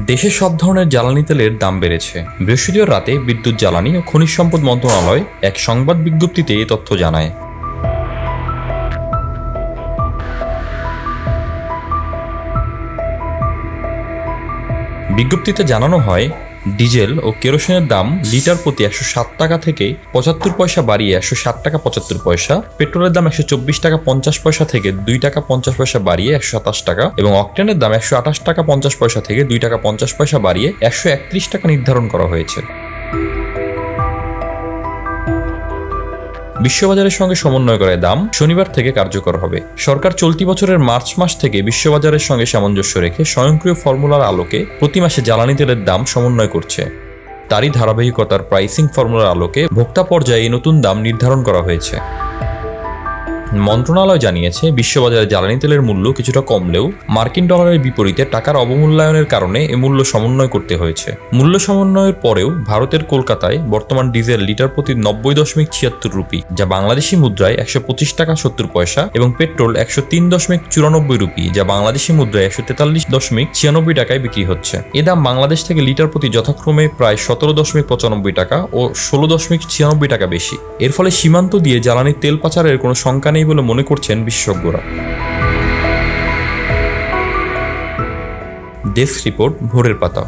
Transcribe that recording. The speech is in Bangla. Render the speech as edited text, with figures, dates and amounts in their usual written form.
দেশে সব ধরনের জ্বালানি তেলের দাম বেড়েছে। বৃহস্পতিবার রাতে বিদ্যুৎ, জ্বালানি ও খনিজ সম্পদ মন্ত্রণালয় এক সংবাদ বিজ্ঞপ্তিতে এই তথ্য জানায়। বিজ্ঞপ্তিতে জানানো হয়, ডিজেল ও কেরোসিনের দাম লিটার প্রতি 107 টাকা থেকে 75 পয়সা বাড়িয়ে 107 টাকা 75 পয়সা, পেট্রোলের দাম 124 টাকা 50 পয়সা থেকে 2 টাকা 50 পয়সা বাড়িয়ে 127 টাকা এবং অকটেনের দাম 128 টাকা 50 পয়সা থেকে 2 টাকা 50 পয়সা বাড়িয়ে 131 টাকা নির্ধারণ করা হয়েছে। বিশ্ববাজারের সঙ্গে সমন্বয় করে দাম শনিবার থেকে কার্যকর হবে। সরকার চলতি বছরের মার্চ মাস থেকে বিশ্ববাজারের সঙ্গে সামঞ্জস্য রেখে স্বয়ংক্রিয় ফর্মুলার আলোকে প্রতি মাসে জ্বালানি তেলের দাম সমন্বয় করছে। তারই ধারাবাহিকতার প্রাইসিং ফর্মুলার আলোকে ভোক্তা পর্যায়ে এই নতুন দাম নির্ধারণ করা হয়েছে। মন্ত্রণালয় জানিয়েছে, বিশ্ববাজারে জ্বালানি তেলের মূল্য কিছুটা কমলেও মার্কিন ডলারের বিপরীতে টাকার অবমূল্যায়নের কারণে এ মূল্য সমন্বয় করতে হয়েছে। মূল্য সমন্বয়ের পরেও ভারতের কলকাতায় বর্তমান ডিজেল লিটার প্রতি 90.76 রুপি, যা বাংলাদেশি মুদ্রায় 125 টাকা 70 পয়সা এবং পেট্রোল 103.94 রুপি, যা বাংলাদেশি মুদ্রায় 143.96 টাকায় বিক্রি হচ্ছে। এ দাম বাংলাদেশ থেকে লিটার প্রতি যথাক্রমে প্রায় 17.95 টাকা ও 16.96 টাকা বেশি। এর ফলে সীমান্ত দিয়ে জ্বালানি তেল পাচারের কোনো শঙ্কা নেই বলে মনে করছেন বিশেষজ্ঞরা। ডেস্ক রিপোর্ট, ভোরের পাতা।